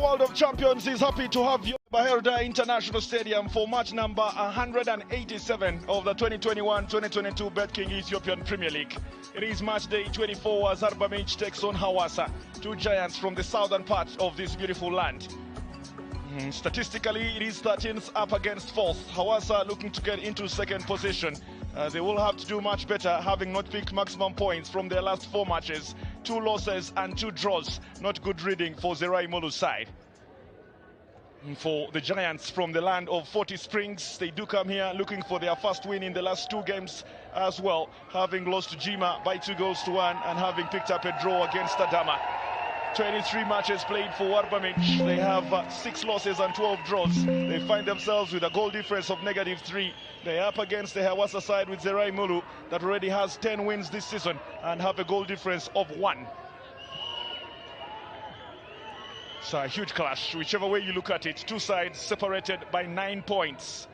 World of Champions is happy to have you at Baherda International Stadium for match number 187 of the 2021-2022 BetKing Ethiopian Premier League. It is match day 24 as Arba Minch takes on Hawasa, two giants from the southern part of this beautiful land. Statistically, it is 13th up against 4th. Hawasa looking to get into second position. They will have to do much better, having not picked maximum points from their last 4 matches. 2 losses and 2 draws. Not good reading for Zerai Molu's side. For the Giants from the land of 40 Springs, they do come here looking for their first win in the last 2 games as well, having lost to Jima by 2-1 and having picked up a draw against Adama. 23 matches played for Arba Minch. They have 6 losses and 12 draws. They find themselves with a goal difference of -3. They're up against the Hawasa side with Zerai Molu that already has 10 wins this season and have a goal difference of 1. So a huge clash, whichever way you look at it. 2 sides separated by 9 points.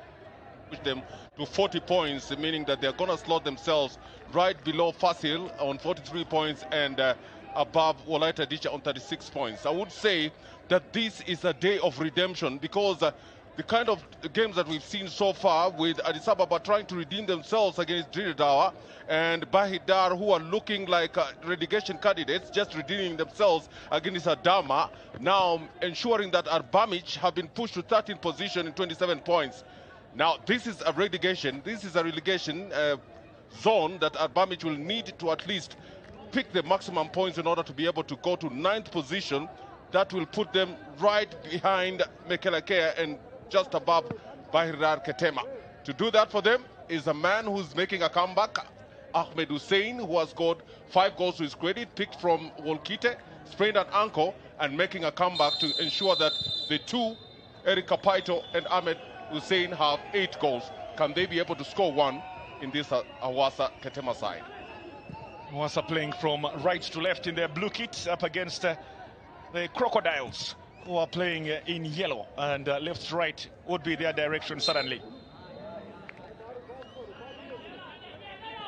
Push them to 40 points, meaning that they're going to slot themselves right below Fasil on 43 points and above Wolaita Dicha on 36 points. I would say that this is a day of redemption because the kind of games that we've seen so far with Addis Ababa trying to redeem themselves against Diridawa and Bahidar, who are looking like relegation candidates, just redeeming themselves against Adama, now ensuring that Arba Minch have been pushed to 13th position in 27 points. Now, this is a relegation zone that Arba Minch will need to at least pick the maximum points in order to be able to go to 9th position. That will put them right behind Mekelakea and just above Bahirar Ketema. To do that for them is a man who's making a comeback, Ahmed Hussein, who has scored 5 goals to his credit, picked from Wolkite, sprained an ankle, and making a comeback to ensure that the 2, Eric Kapaito and Ahmed Hussein, have 8 goals. Can they be able to score 1 in this Hawasa Ketema side? Hawasa playing from right to left in their blue kit up against the Crocodiles, who are playing in yellow, and left to right would be their direction suddenly.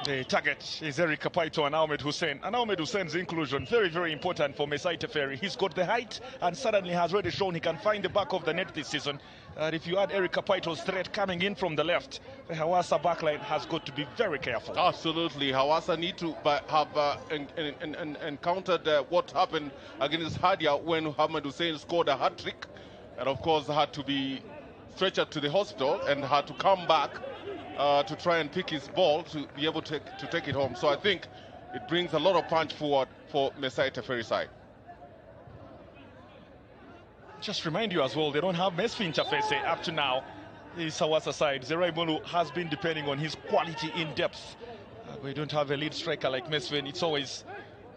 The target is Eric Kapaito and Ahmed Hussein. And Ahmed Hussein's inclusion, very, very important for Mesai Teferi. He's got the height and suddenly has already shown he can find the back of the net this season. If you add Eric Kapaito's threat coming in from the left, the Hawasa backline has got to be very careful. Absolutely. Hawasa need to have encountered what happened against Hadia when Ahmed Hussein scored a hat-trick. And of course had to be stretchered to the hospital and had to come back to try and pick his ball to be able to take it home. So I think it brings a lot of punch forward for Mesai Teferi side. Just remind you as well, they don't have Mesfin Chafese up to now. This Hawasa side, Zerai Molu has been depending on his quality in depth. We don't have a lead striker like Mesfin. It's always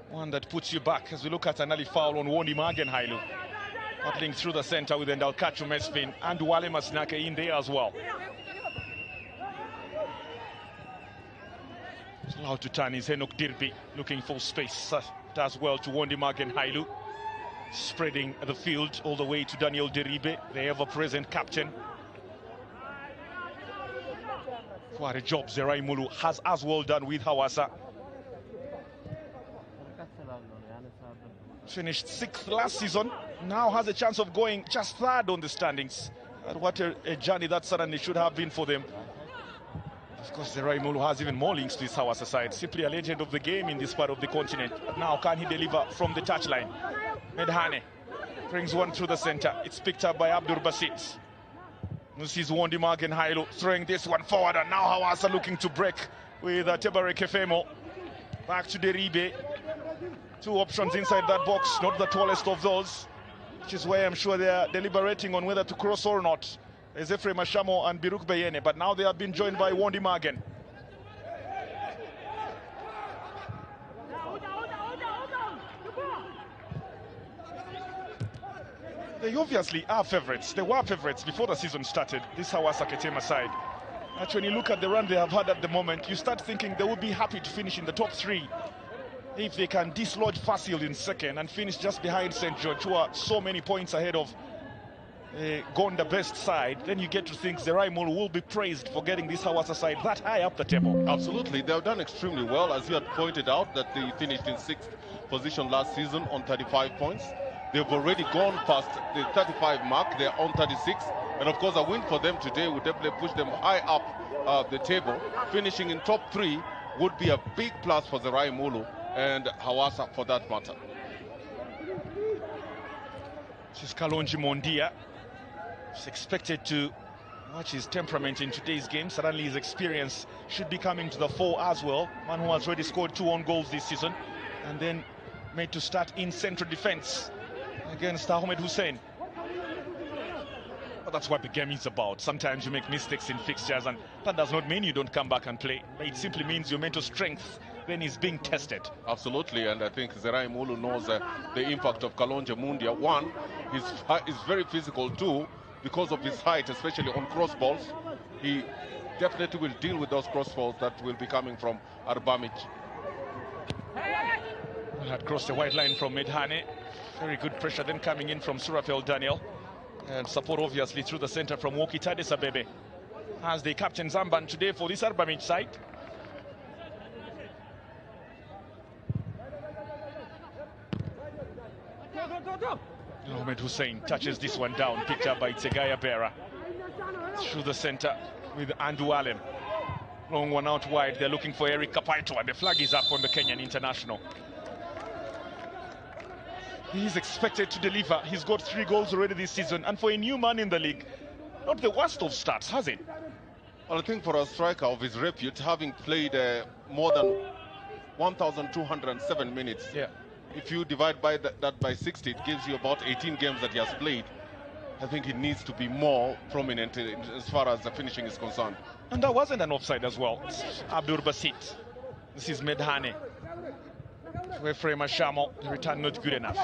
one that puts you back. As we look at an early foul on Wondi Magen Hailu, battling through the center with Ndalkachu Mesfin and Wale Masnake in there as well. It's allowed to turn his Henok Dirbi, looking for space. Does well to Wondi Magen Hailu, spreading the field all the way to Daniel Deribe, the ever-present captain. What a job Zerai Molu has as well done with Hawasa. Finished 6th last season, now has a chance of going just 3rd on the standings. And what a journey that suddenly should have been for them. Of course, Zerai Molu has even more links to his Hawasa side. Simply a legend of the game in this part of the continent. But now can he deliver from the touchline? Medhane brings one through the center. It's picked up by Abdur Basit. This is Wondi Magen Hailu throwing this one forward, and now Hawasa looking to break with Tebare Kefemo. Back to Deribe. 2 options inside that box, not the tallest of those, which is why I'm sure they are deliberating on whether to cross or not. There's Ephraim Ashamo and Biruk Bayene, but now they have been joined by Wondi Magen. They obviously are favourites. They were favourites before the season started, this Hawasa Ketema side. Actually, when you look at the run they have had at the moment, you start thinking they would be happy to finish in the top 3 if they can dislodge Fasil in 2nd and finish just behind St. George, who are so many points ahead of Gonda best side. Then you get to think Zerai Molu will be praised for getting this Hawasa side that high up the table. Absolutely, they've done extremely well, as you had pointed out, that they finished in 6th position last season on 35 points. they've already gone past the 35 mark. They're on 36. And of course, a win for them today would definitely push them high up the table. Finishing in top 3 would be a big plus for the Mulu and Hawasa for that matter. This is Kalonji Mondia. He's expected to watch his temperament in today's game. Suddenly his experience should be coming to the fore as well. Man who has already scored 2 own goals this season and then made to start in central defense against Ahmed Hussein. But that's what the game is about. Sometimes you make mistakes in fixtures, and that does not mean you don't come back and play. It simply means your mental strength then is being tested. Absolutely, and I think Zerai Mulu knows the impact of Kalonji Mundia. One, he's very physical. Two, because of his height, especially on cross balls, he definitely will deal with those cross balls that will be coming from Arba Minch. Had crossed the white line from Medhane. Very good pressure then coming in from Surafel Daniel. And support obviously through the center from Woki Tadesabebe as the captain Zamban today for this Arba Minch side. Ahmed Hussein touches this one down, picked up by Tsegaya Bera. Through the center with Andu Alem. Long one out wide, they're looking for Eric Kapaito, and the flag is up on the Kenyan international. He's expected to deliver. He's got 3 goals already this season, and for a new man in the league, not the worst of starts, has it? Well, I think for a striker of his repute, having played more than 1,207 minutes, if you divide by that by 60, it gives you about 18 games that he has played. I think he needs to be more prominent as far as the finishing is concerned. And that wasn't an offside as well. Abdur Basit. This is Medhane. Efrem Ashamo, the return not good enough.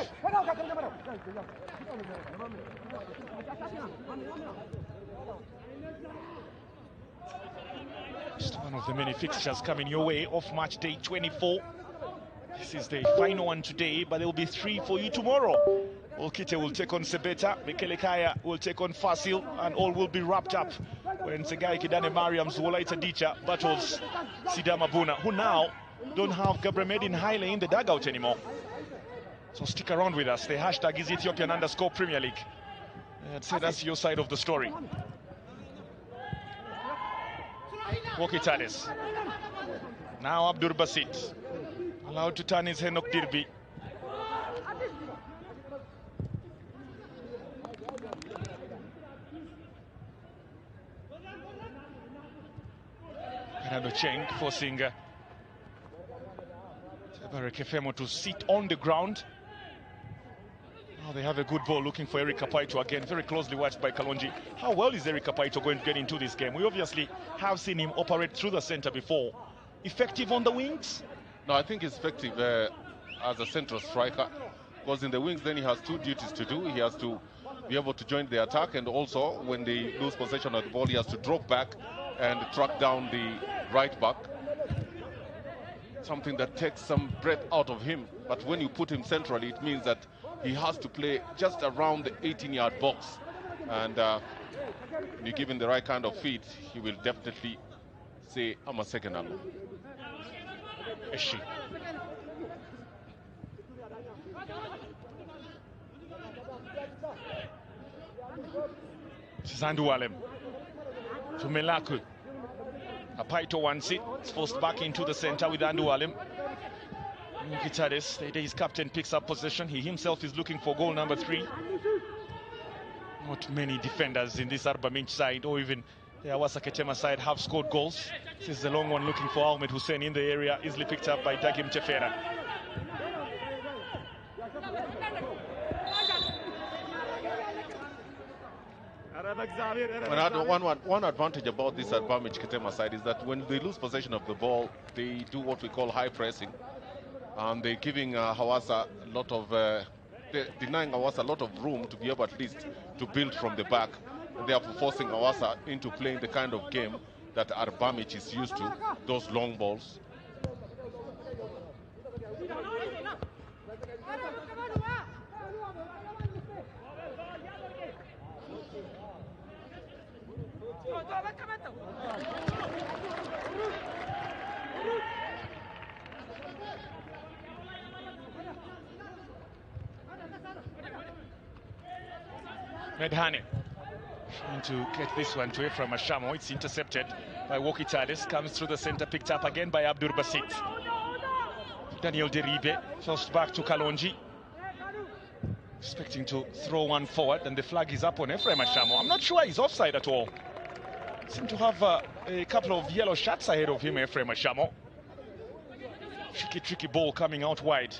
Just one of the many fixtures coming your way off match day 24. This is the final one today, but there will be 3 for you tomorrow. Olkite will take on Sebeta, Mikelekaya will take on Fasil, and all will be wrapped up when Segai Kidane Mariam's Wolaita Dicha battles Sidama Buna, who now don't have Gabremedin Haile in the dugout anymore. So stick around with us. The hashtag is Ethiopian_Premier League. I'd say that's your side of the story. Wokitades. Now Abdur Basit. Allowed to turn his Henok Dirbi. Fernando Cheng forcing Kefemo to sit on the ground. Now they have a good ball looking for Eric Kapaito again, very closely watched by Kalonji. How well is Eric Kapaito going to get into this game? We obviously have seen him operate through the center before. Effective on the wings? No, I think he's effective as a central striker, because in the wings then he has 2 duties to do. He has to be able to join the attack, and also when they lose possession of the ball, he has to drop back and track down the right back. Something that takes some breath out of him, but when you put him centrally, it means that he has to play just around the 18-yard box, and when you give him the right kind of feet, he will definitely say amesegenalo. Eshi. Zandu Alem to Melaku. Kapaito wants it. It's forced back into the center with Andu Alem. Gitades, his captain, picks up possession. He himself is looking for goal number 3. Not many defenders in this Arba Minch side, or even the Hawasa Ketema side, have scored goals. This is the long one looking for Ahmed Hussein in the area, easily picked up by Dagim Tefera. One advantage about this Arba Minch Ketema side is that when they lose possession of the ball, they do what we call high pressing. And they're giving Hawasa a lot of, denying Hawasa a lot of room to be able at least to build from the back. And therefore forcing Hawasa into playing the kind of game that Arba Minch is used to, those long balls. Medhane trying to get this one to Ephraim Ashamo. It's intercepted by Wokitades. Comes through the center, picked up again by Abdur Basit. Daniel Deribe tossed back to Kalonji. Expecting to throw one forward, and the flag is up on Ephraim Ashamo. I'm not sure he's offside at all. Seem to have a couple of yellow shots ahead of him, Ephraim Ashamo. Tricky ball coming out wide.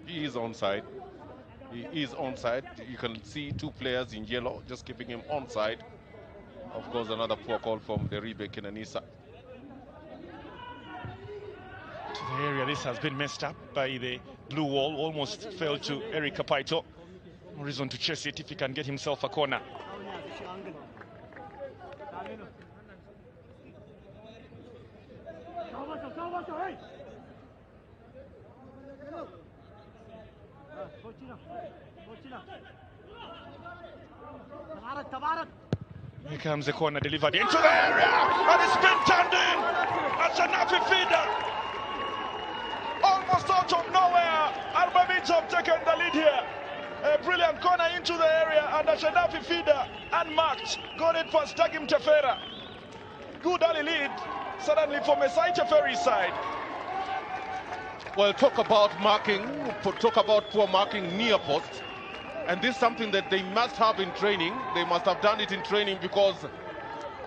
He is onside. He is onside. You can see two players in yellow just keeping him onside. Of course, another poor call from the Deribe Kinanisa. To the area, this has been messed up by the blue wall. Almost fell to Eric Kapaito. No reason to chase it if he can get himself a corner. Here comes the corner delivered into the area, and it's been turned in. That's a nappy feeder. Almost out of nowhere, Arba Minch have taken the lead here. A brilliant corner into the area, and a Shadafi feeder, unmarked, got it past Dagim Tefera. Good early lead, suddenly from Mesai Teferi's side. Well, talk about marking, talk about poor marking near post. And this is something that they must have in training. They must have done it in training because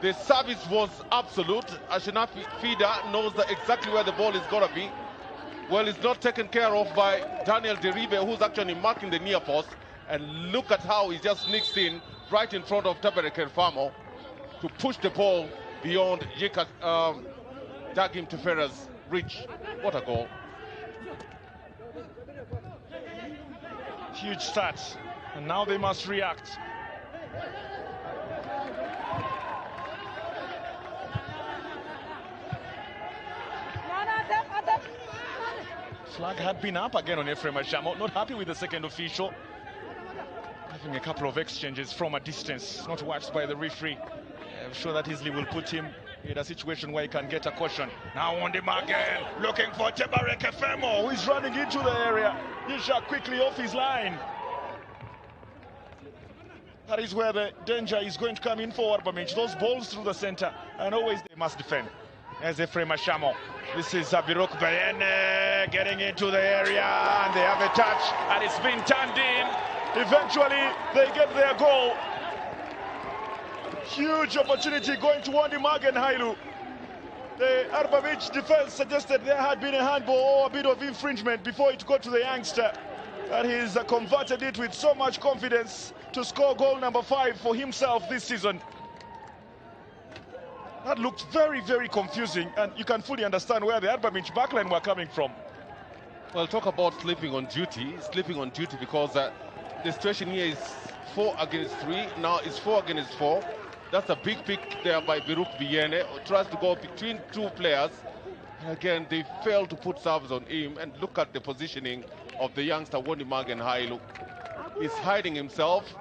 the service was absolute. Ashinafi Fida knows exactly where the ball is going to be. Well, it's not taken care of by Daniel Deribe, who's actually marking the near post. And look at how he just sneaks in right in front of Tabere Kerfamo to push the ball beyond Dagim Tefera's reach. What a goal. Huge start, and now they must react. Flag had been up again on Ephraim Ashamo. Not happy with the second official. Having a couple of exchanges from a distance, not watched by the referee. I'm sure that easily will put him in a situation where he can get a caution. Now on the mark again, looking for Tebarek Efemo, who is running into the area. Yisha quickly off his line. That is where the danger is going to come in for Arba Minch. Those balls through the center, and always they must defend. As Ephraim Ashamo. This is Abirok Bayene getting into the area, and they have a touch, and it's been turned in. Eventually, they get their goal. Huge opportunity going to Wandi Magen Hailu. The Arba Minch defense suggested there had been a handball or a bit of infringement before it got to the youngster. And he's converted it with so much confidence to score goal number 5 for himself this season. That looked very, very confusing, and you can fully understand where the Arba Minch backline were coming from. Well, talk about sleeping on duty because the situation here is 4 against 3. Now it's 4 against 4. That's a big pick there by Biruk Biene, who tries to go between two players. And again, they fail to put serves on him, and look at the positioning of the youngster Wandi Magen Hailu. He's hiding himself,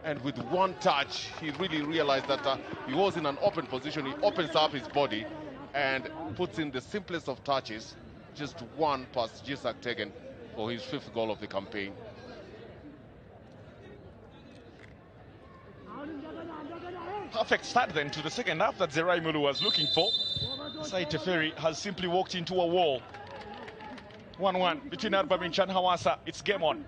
and with one touch, he really realized that he was in an open position. He opens up his body and puts in the simplest of touches. Just one pass, Jisak taken for his 5th goal of the campaign. Perfect start then to the second half that Zerai Mulu was looking for. Sai Teferi has simply walked into a wall. 1-1 between Arba Minch and Hawasa. It's game on.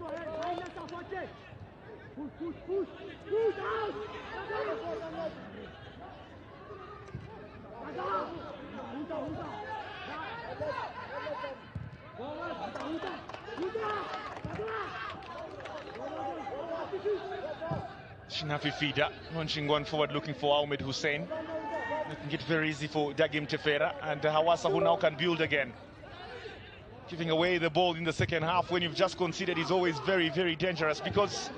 Shinafi Fida launching one forward looking for Ahmed Hussein. Making it very easy for Dagim Tefera, and Hawasa, who now can build again. Giving away the ball in the second half when you've just conceded is always very, very dangerous, because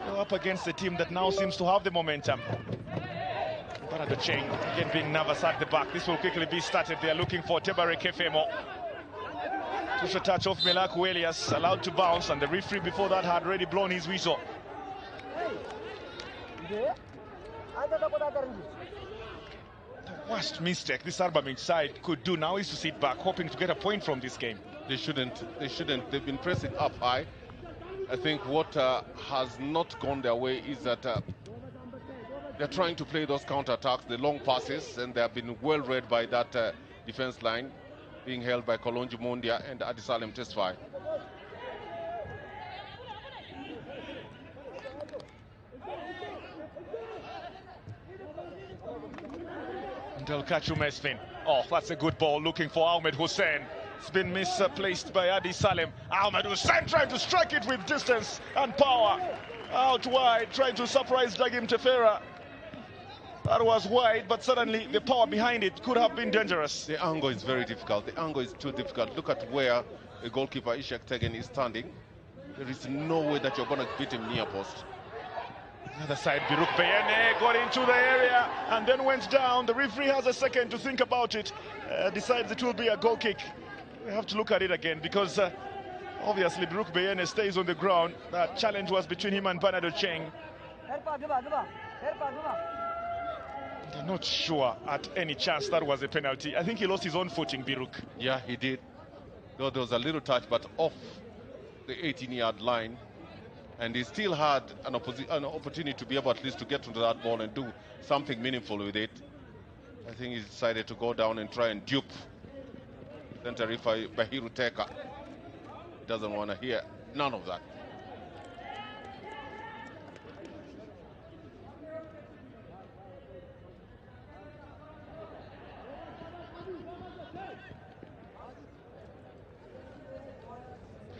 you're up against a team that now seems to have the momentum. But at the chain, again being nervous at the back. This will quickly be started. They are looking for Tebare Kefemo. Push a touch off Melaku Elias, allowed to bounce, and the referee before that had already blown his whistle. The worst mistake this Arba Minch side could do now is to sit back, hoping to get a point from this game. They shouldn't. They've been pressing up high. I think what has not gone their way is that they're trying to play those counter-attacks, the long passes, and they have been well read by that defense line, being held by Kolonji Mondia and Adisalem Tesfai. Delkachu Mesfin. Oh, that's a good ball, looking for Ahmed Hussein. It's been misplaced by Adi Salem. Ahmed Hussein trying to strike it with distance and power. Out wide, trying to surprise Dagim Tefera. That was wide, but suddenly the power behind it could have been dangerous. The angle is very difficult. The angle is too difficult. Look at where the goalkeeper Ishak Tegen is standing. There is no way that you're going to beat him near post. The other side, Biruk Beyene got into the area and then went down. The referee has a second to think about it. Decides it will be a goal kick. We have to look at it again because obviously Biruk Beyene stays on the ground. That challenge was between him and Bernardo Cheng. They're not sure at any chance that was a penalty. I think he lost his own footing, Biruk. Yeah, he did. Though there was a little touch, but off the 18-yard line. And he still had an opportunity to be able at least to get into that ball and do something meaningful with it. I think he decided to go down and try and dupe center referee Bahiru Teka. He doesn't want to hear none of that.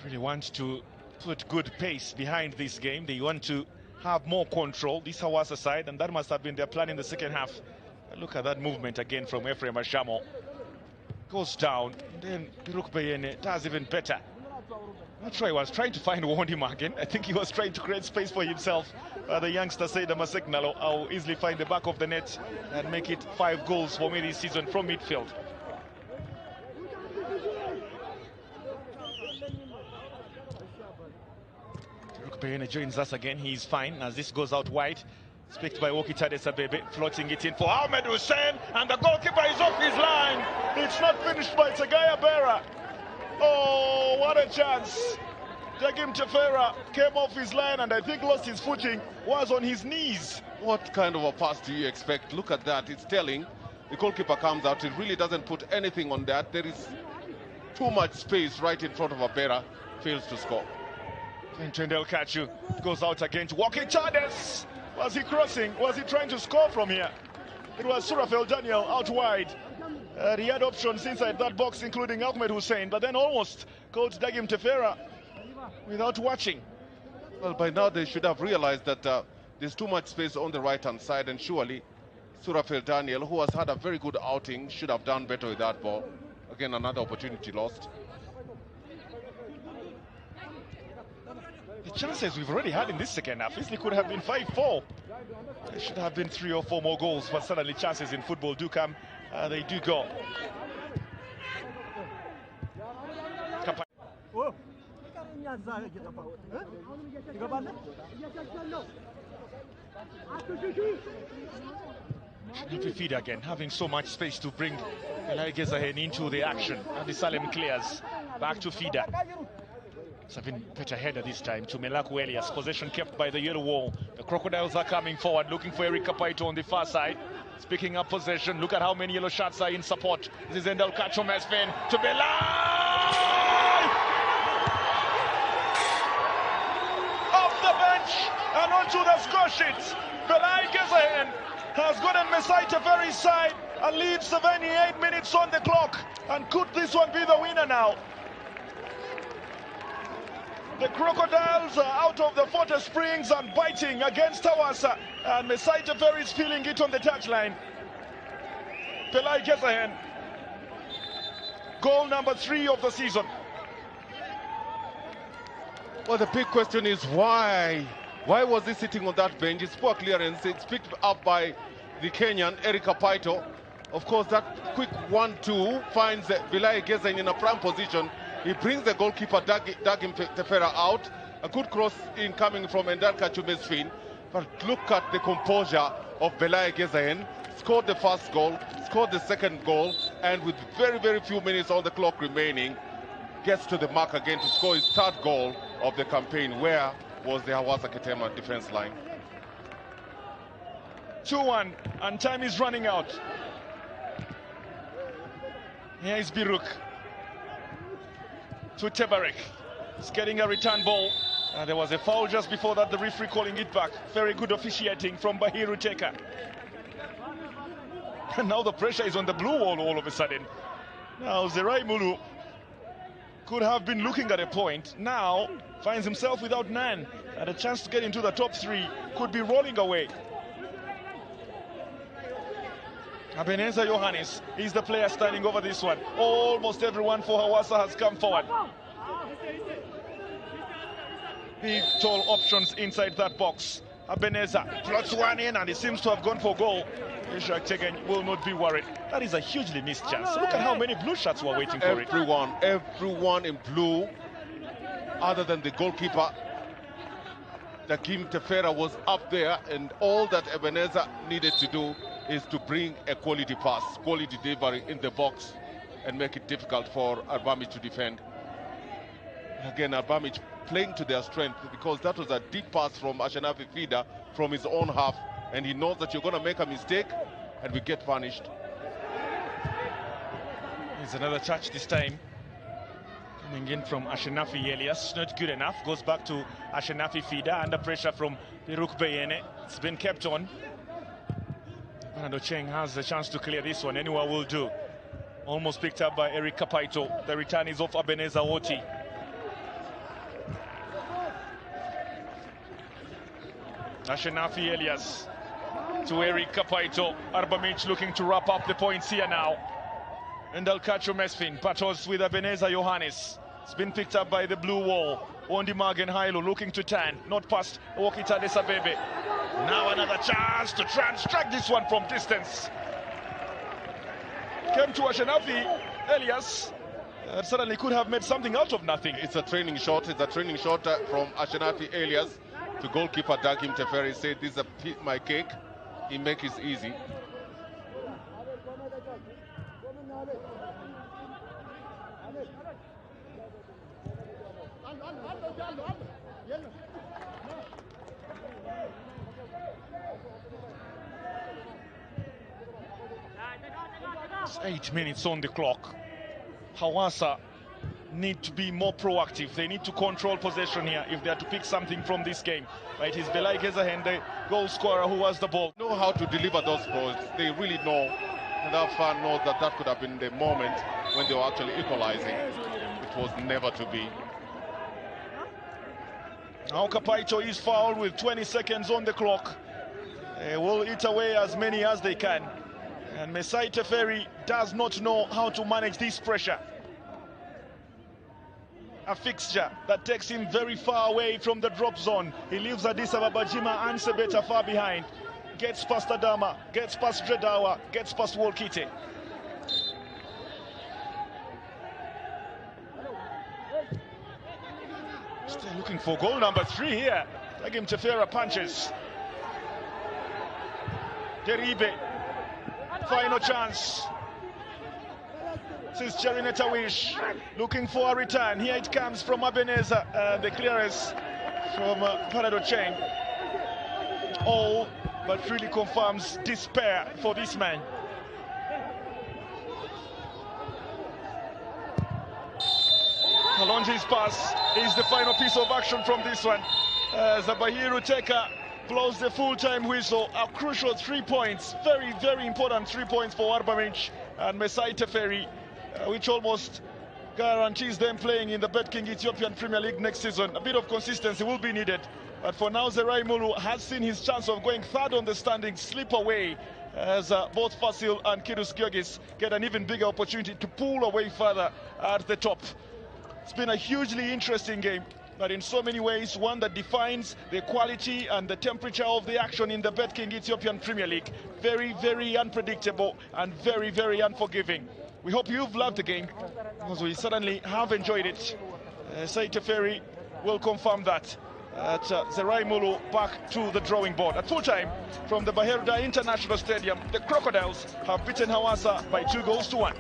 Really wants to put good pace behind this game. They want to have more control, this Hawasa side, and that must have been their plan in the second half. Look at that movement again from Ephraim Ashamo. Goes down, then Biruk Beyene does even better. Not sure he was trying to find Wondima again. I think he was trying to create space for himself. The youngster said, Amesegnalo, I'll easily find the back of the net and make it 5 goals for me this season from midfield. Beyene joins us again. He's fine as this goes out wide. It's picked by Wokitade Sabebe, floating it in for Ahmed Hussein, and the goalkeeper is off his line. It's not finished by Tagaya Bera. Oh, what a chance. Dagim Tefera came off his line and I think lost his footing, was on his knees. What kind of a pass do you expect? Look at that. It's telling. The goalkeeper comes out. He really doesn't put anything on that. There is too much space right in front of Abera. Fails to score. And Tendel Kachu goes out again to Walkie Chades. Was he crossing? Was he trying to score from here? It was Surafel Daniel out wide. He had options inside that box, including Ahmed Hussein, but then almost caught Dagim Tefera without watching. Well, by now they should have realized that there's too much space on the right-hand side, and surely Surafel Daniel, who has had a very good outing, should have done better with that ball. Again, another opportunity lost. The chances we've already had in this second half easily could have been 5-4. There should have been 3 or 4 more goals, but suddenly chances in football do come. They do go. Happy feed again, having so much space to bring Gezahen into the action. And the Salem clears. Back to Fida. It's a better header this time to Melaku Elias. Possession kept by the yellow wall. The Crocodiles are coming forward, looking for Eric Kapaito on the far side. It's picking up possession. Look at how many yellow shots are in support. This is Endel Kacho Mesfin to Belay! Off the bench and onto the score sheet. Belay Gezahen has gotten Mesai Teferi's side and leaves 78 minutes on the clock. And could this one be the winner now? The Crocodiles are out of the Forte Springs and biting against Hawasa. And Mesai Teferi is feeling it on the touchline. Belay Gezahen. Goal number 3 of the season. Well, the big question is why? Why was he sitting on that bench? It's poor clearance. It's picked up by the Kenyan, Eric Kapaito. Of course, that quick 1-2 finds Belay Gezahen in a prime position. He brings the goalkeeper Dagim Tefera out. A good cross in coming from Endal Kachumesfin. But look at the composure of Belay Gezahen. Scored the first goal, scored the second goal, and with very, very few minutes on the clock remaining, gets to the mark again to score his 3rd goal of the campaign. Where was the Hawasa Ketema defense line? 2-1, and time is running out. Here is Biruk to Tebarek. He's getting a return ball. There was a foul just before that, the referee calling it back. Very good officiating from Bahiru Teka. And now the pressure is on the blue wall all of a sudden. Now Zerai Mulu could have been looking at a point. Now finds himself without none. And a chance to get into the top three. Could be rolling away. Ebenezer Johannes is the player standing over this one. Almost everyone for Hawasa has come forward. Big tall options inside that box. Ebenezer plots one in and he seems to have gone for goal. Ishak Tegen will not be worried. That is a hugely missed chance. Look at how many blue shots were waiting for it. Everyone in blue, other than the goalkeeper. Dakim Tefera was up there, and all that Ebenezer needed to do is to bring a quality pass, quality delivery in the box and make it difficult for Arba Minch to defend. Again, Arba Minch playing to their strength, because that was a deep pass from Ashanafi Fida from his own half, and he knows that you're going to make a mistake and we get punished. Here's another touch this time. Coming in from Ashanafi Elias, not good enough. Goes back to Ashanafi Fida, under pressure from Biruk Beyene. It's been kept on. Fernando Cheng has the chance to clear this one. Anyone will do. Almost picked up by Eric Kapaito. The return is off Ebenezer Oti. Ashanafi Elias to Eric Kapaito. Arba Minch looking to wrap up the points here now. And Alcacho Mesfin battles with Ebenezer Johannes. It's been picked up by the blue wall. Ondi Magen Hailu looking to turn. Not past Wokita Desabebe. Now another chance to try and strike this one from distance. Came to Ashanafi Elias. Suddenly could have made something out of nothing. It's a training shot. It's a training shot from Ashanafi Elias to goalkeeper Dakim Teferi. Said, this is my cake. He make it easy. It's 8 minutes on the clock. Hawasa need to be more proactive. They need to control possession here if they are to pick something from this game. Right, it's Belai Gezahen, the goal scorer, who has the ball. Know how to deliver those balls. They really know. And that fan knows that that could have been the moment when they were actually equalizing. It was never to be. Now Kapaito is fouled with 20 seconds on the clock. They will eat away as many as they can. And Mesai Teferi does not know how to manage this pressure. A fixture that takes him very far away from the drop zone. He leaves Addis Ababa Jima and Sebeta far behind. Gets past Adama, gets past Dredawa, gets past Wolkite. Still looking for goal number 3 here. Tagim Tefera punches. Deribe. Final chance. This is Jerineta Wish looking for a return. Here it comes from Ebenezer. The clearance from Panado Cheng. All but really confirms despair for this man. Alonji's pass is the final piece of action from this one. Zabahiru Teka blows the full-time whistle. A crucial 3 points. Very, very important 3 points for Arba Minch and Mesai Teferi, which almost guarantees them playing in the BetKing Ethiopian Premier League next season. A bit of consistency will be needed. But for now, Zerai Mulu has seen his chance of going third on the standings slip away as both Fasil and Kidus Györgis get an even bigger opportunity to pull away further at the top. It's been a hugely interesting game, but in so many ways, one that defines the quality and the temperature of the action in the BetKing Ethiopian Premier League. Very, very unpredictable and very, very unforgiving. We hope you've loved the game, because we certainly have enjoyed it. Mesai Teferi will confirm that. Zerai Mulu back to the drawing board. At full time from the Baherda International Stadium, the Crocodiles have beaten Hawasa by 2 goals to 1.